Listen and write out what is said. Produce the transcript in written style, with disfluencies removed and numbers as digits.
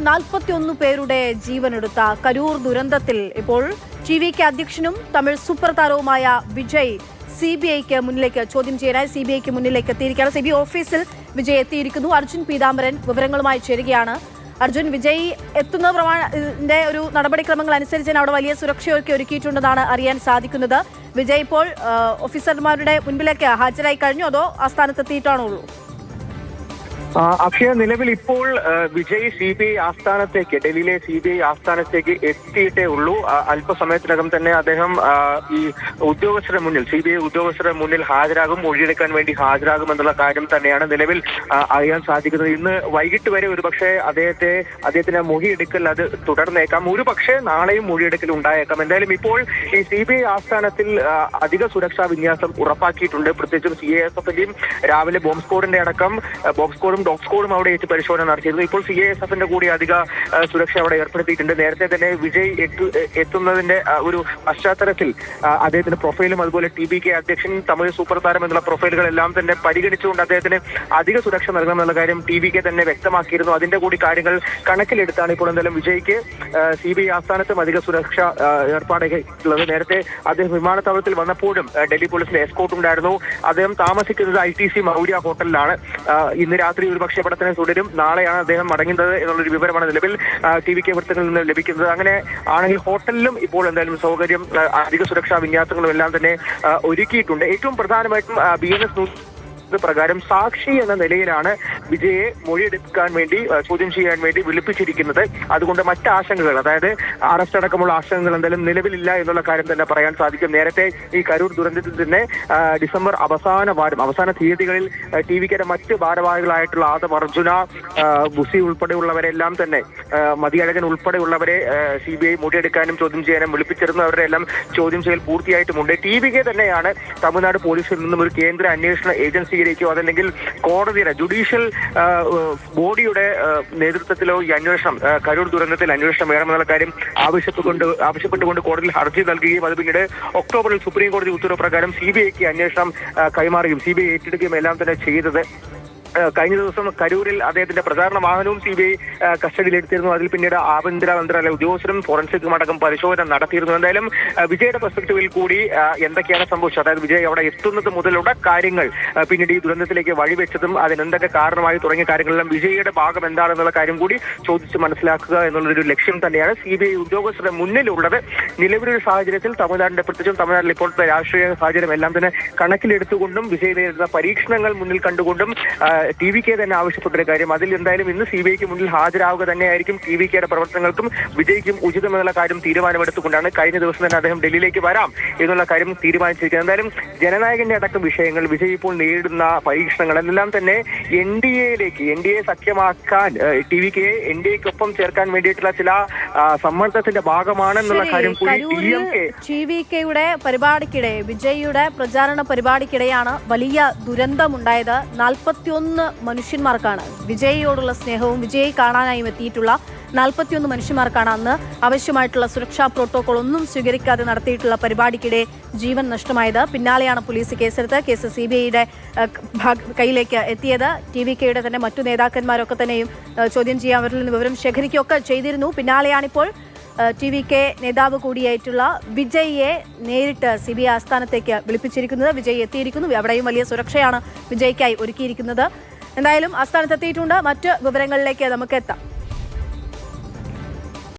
41 പേരുടെ ജീവനെടുത്ത കരൂർ ദുരന്തത്തിൽ ഇപ്പോൾ ടിവികെ അധ്യക്ഷനും തമിഴ് സൂപ്പർ താരവുമായ വിജയ് സിബിഐക്ക് മുന്നിലേക്ക് ചോദ്യം ചെയ്യാനായി സിബിഐക്ക് മുന്നിലേക്ക് എത്തിയിരിക്കുകയാണ്. സിബിഐ ഓഫീസിൽ വിജയ് എത്തിയിരിക്കുന്നു. അർജുൻ പീതാംബരൻ വിവരങ്ങളുമായി ചേരുകയാണ്. അർജുൻ, വിജയ് എത്തുന്ന പ്രമാണത്തിന്റെ ഒരു നടപടിക്രമങ്ങൾ അനുസരിച്ച് അവിടെ വലിയ സുരക്ഷയൊക്കെ ഒരുക്കിയിട്ടുണ്ടെന്നാണ് അറിയാൻ സാധിക്കുന്നത്. വിജയ് ഇപ്പോൾ ഓഫീസർമാരുടെ മുൻപിലേക്ക് ഹാജരായി കഴിഞ്ഞു, അതോ ആസ്ഥാനത്തെത്തിയിട്ടാണോ ഉള്ളൂ? അക്ഷയ, നിലവിൽ ഇപ്പോൾ വിജയ് സിബിഐ ആസ്ഥാനത്തേക്ക്, ഡൽഹിയിലെ സിബിഐ ആസ്ഥാനത്തേക്ക് എത്തിയിട്ടേ ഉള്ളൂ. അല്പസമയത്തിനകം തന്നെ അദ്ദേഹം ഈ ഉദ്യോഗസ്ഥരുടെ മുന്നിൽ, സിബിഐ ഉദ്യോഗസ്ഥരുടെ മുന്നിൽ ഹാജരാകും, മൊഴിയെടുക്കാൻ വേണ്ടി ഹാജരാകും എന്നുള്ള കാര്യം തന്നെയാണ് നിലവിൽ അറിയാൻ സാധിക്കുന്നത്. ഇന്ന് വൈകിട്ട് വരെ ഒരുപക്ഷെ അദ്ദേഹത്തിന് മൊഴിയെടുക്കൽ അത് തുടർന്നേക്കാം. ഒരുപക്ഷെ നാളെയും മൊഴിയെടുക്കൽ ഉണ്ടായേക്കാം. എന്തായാലും ഇപ്പോൾ ഈ സിബിഐ ആസ്ഥാനത്തിൽ അധിക സുരക്ഷാ വിന്യാസം ഉറപ്പാക്കിയിട്ടുണ്ട്. പ്രത്യേകിച്ചും CISFന്റെയും രാവിലെ ബോംബ് സ്ക്വാഡും ഡോഗ് സ്ക്വാഡും അവിടെ എത്തി പരിശോധന നടത്തിയിരുന്നു. ഇപ്പോൾ CISFന്റെ കൂടി അധിക സുരക്ഷ അവിടെ ഏർപ്പെടുത്തിയിട്ടുണ്ട്. നേരത്തെ തന്നെ വിജയ് എത്തുന്നതിന്റെ ഒരു പശ്ചാത്തലത്തിൽ അദ്ദേഹത്തിന്റെ പ്രൊഫൈലും അതുപോലെ TBK അധ്യക്ഷൻ, തമിഴ് സൂപ്പർ താരം എന്നുള്ള പ്രൊഫൈലുകളെല്ലാം തന്നെ പരിഗണിച്ചുകൊണ്ട് അദ്ദേഹത്തിന് അധിക സുരക്ഷ നൽകണമെന്നുള്ള കാര്യം TBK തന്നെ വ്യക്തമാക്കിയിരുന്നു. അതിന്റെ കൂടി കാര്യങ്ങൾ കണക്കിലെടുത്താണ് ഇപ്പോൾ എന്തായാലും വിജയ്ക്ക് CBI ആസ്ഥാനത്തും അധിക സുരക്ഷ ഏർപ്പാടുള്ളത്. നേരത്തെ അദ്ദേഹം വിമാനത്താവളത്തിൽ വന്നപ്പോഴും ഡൽഹി പോലീസിന്റെ എസ്കോർട്ട് ഉണ്ടായിരുന്നു. അദ്ദേഹം താമസിക്കുന്നത് ITC മൗര്യ ഹോട്ടലിലാണ്. ഇന്ന് രാത്രി ഒരുപക്ഷെ പഠനം തുടരും. നാളെയാണ് അദ്ദേഹം മടങ്ങുന്നത് എന്നുള്ളൊരു വിവരമാണ് നിലവിൽ TBK വൃത്തങ്ങളിൽ നിന്ന് ലഭിക്കുന്നത്. അങ്ങനെ ആണെങ്കിൽ ഹോട്ടലിലും ഇപ്പോൾ എന്തായാലും സൗകര്യം, അധിക സുരക്ഷാ വിന്യാസങ്ങളും എല്ലാം തന്നെ ഒരുക്കിയിട്ടുണ്ട്. ഏറ്റവും പ്രധാനമായിട്ടും BNS ന്യൂസ് പ്രകാരം സാക്ഷി എന്ന നിലയിലാണ് വിജയെ മൊഴിയെടുക്കാൻ വേണ്ടി, ചോദ്യം ചെയ്യാൻ വേണ്ടി വിളിപ്പിച്ചിരിക്കുന്നത്. അതുകൊണ്ട് മറ്റ് ആശങ്കകൾ, അതായത് അറസ്റ്റ് അടക്കമുള്ള ആശങ്കകൾ എന്തായാലും നിലവിലില്ല എന്നുള്ള കാര്യം തന്നെ പറയാൻ സാധിക്കും. നേരത്തെ ഈ കരൂർ ദുരന്തത്തിൽ തന്നെ ഡിസംബർ അവസാന തീയതികളിൽ TVKയുടെ മറ്റ് ഭാരവാഹികളായിട്ടുള്ള ആദം അർജുന, ബുസി ഉൾപ്പെടെയുള്ളവരെല്ലാം തന്നെ, മതിയഴകൻ ഉൾപ്പെടെയുള്ളവരെ CBI മൊഴിയെടുക്കാനും ചോദ്യം ചെയ്യാനും വിളിപ്പിച്ചിരുന്നു. അവരുടെ എല്ലാം ചോദ്യം ചെയ്യൽ പൂർത്തിയായിട്ടുമുണ്ട്. TVK തന്നെയാണ് തമിഴ്നാട് പോലീസിൽ നിന്നും ഒരു കേന്ദ്ര അന്വേഷണ ഏജൻസി അതല്ലെങ്കിൽ കോടതിയുടെ ജുഡീഷ്യൽ ബോഡിയുടെ നേതൃത്വത്തിലോ ഈ അന്വേഷണം, കരൂർ ദുരന്തത്തിൽ അന്വേഷണം വേണമെന്നുള്ള കാര്യം ആവശ്യപ്പെട്ടുകൊണ്ട് കോടതിയിൽ ഹർജി നൽകുകയും അത് പിന്നീട് ഒക്ടോബറിൽ സുപ്രീം കോടതി ഉത്തരവ് പ്രകാരം CBIക്ക് അന്വേഷണം കൈമാറുകയും CBI ഏറ്റെടുക്കുകയും എല്ലാം തന്നെ ചെയ്തത്. കഴിഞ്ഞ ദിവസം കരൂരിൽ അദ്ദേഹത്തിന്റെ പ്രചാരണ വാഹനവും CBI കസ്റ്റഡിയിലെടുത്തിരുന്നു. അതിൽ പിന്നീട് ആഭ്യന്തര മന്ത്രാലയ ഉദ്യോഗസ്ഥരും ഫോറൻസിക്കും അടക്കം പരിശോധന നടത്തിയിരുന്നു. എന്തായാലും വിജയുടെ പെർസ്പെക്ടീവിൽ കൂടി എന്തൊക്കെയാണ് സംഭവിച്ചത്, അതായത് വിജയ് അവിടെ എത്തുന്നത് മുതലുള്ള കാര്യങ്ങൾ, പിന്നീട് ഈ ദുരന്തത്തിലേക്ക് വഴിവെച്ചതും അതിനെന്തൊക്കെ കാരണമായി തുടങ്ങിയ കാര്യങ്ങളെല്ലാം വിജയുടെ ഭാഗം എന്താണെന്നുള്ള കാര്യം കൂടി ചോദിച്ച് മനസ്സിലാക്കുക എന്നുള്ളൊരു ലക്ഷ്യം തന്നെയാണ് CBI ഉദ്യോഗസ്ഥരുടെ മുന്നിലുള്ളത്. നിലവിലൊരു സാഹചര്യത്തിൽ പ്രത്യേകിച്ചും തമിഴ്നാട്ടിൽ ഇപ്പോഴത്തെ രാഷ്ട്രീയ സാഹചര്യം എല്ലാം തന്നെ കണക്കിലെടുത്തുകൊണ്ടും വിജയ് നേരിടുന്ന പരീക്ഷണങ്ങൾ മുന്നിൽ കണ്ടുകൊണ്ടും TVK തന്നെ ആവശ്യപ്പെട്ടൊരു കാര്യം, അതിൽ എന്തായാലും ഇന്ന് CBIക്ക് മുന്നിൽ ഹാജരാവുക തന്നെയായിരിക്കും TVKയുടെ പ്രവർത്തനങ്ങൾക്കും വിജയ്ക്കും ഉചിതമെന്നുള്ള കാര്യം തീരുമാനമെടുത്തുകൊണ്ടാണ് കഴിഞ്ഞ ദിവസം തന്നെ അദ്ദേഹം ഡൽഹിയിലേക്ക് വരാം എന്നുള്ള കാര്യം തീരുമാനിച്ചിരിക്കുന്നത്. എന്തായാലും ജനനായകന്റെ അടക്കം വിഷയങ്ങൾ, വിജയ് ഇപ്പോൾ നേരിടുന്ന പരീക്ഷണങ്ങളെല്ലാം തന്നെ NDA സഖ്യമാക്കാൻ, TVKയെ NDAക്കൊപ്പം ചേർക്കാൻ വേണ്ടിയിട്ടുള്ള ചില സമ്മർദ്ദത്തിന്റെ ഭാഗമാണെന്നുള്ള കാര്യം കൂടി TVKയുടെ പരിപാടിക്കിടെ, വിജയ്യുടെ പ്രചാരണ പരിപാടിക്കിടെയാണ് വലിയ ദുരന്തമുണ്ടായത്. 41 മനുഷ്യന്മാർക്കാണ് വിജയിയോടുള്ള സ്നേഹവും വിജയ് കാണാനായും എത്തിയിട്ടുള്ള 41 മനുഷ്യന്മാർക്കാണ് അന്ന് ആവശ്യമായിട്ടുള്ള സുരക്ഷാ പ്രോട്ടോകോൾ ഒന്നും സ്വീകരിക്കാതെ നടത്തിയിട്ടുള്ള പരിപാടിക്കിടെ ജീവൻ നഷ്ടമായത്. പിന്നാലെയാണ് പോലീസ് കേസെടുത്ത് കേസ് CBIയുടെ കയ്യിലേക്ക് എത്തിയത്. TVKയുടെ തന്നെ മറ്റു നേതാക്കന്മാരൊക്കെ തന്നെയും ചോദ്യം ചെയ്യാൻ അവരിൽ നിന്ന് വിവരം ശേഖരിക്കുകയൊക്കെ ചെയ്തിരുന്നു. പിന്നാലെയാണിപ്പോൾ TVK നേതാവ് കൂടിയായിട്ടുള്ള വിജയ്യെ നേരിട്ട് CBI ആസ്ഥാനത്തേക്ക് വിളിപ്പിച്ചിരിക്കുന്നത്. വിജയ് എത്തിയിരിക്കുന്നു. അവിടെയും വലിയ സുരക്ഷയാണ് വിജയ്ക്കായി ഒരുക്കിയിരിക്കുന്നത്. എന്തായാലും ആസ്ഥാനത്തെത്തിയിട്ടുണ്ട്. മറ്റ് വിവരങ്ങളിലേക്ക് നമുക്ക് എത്താം.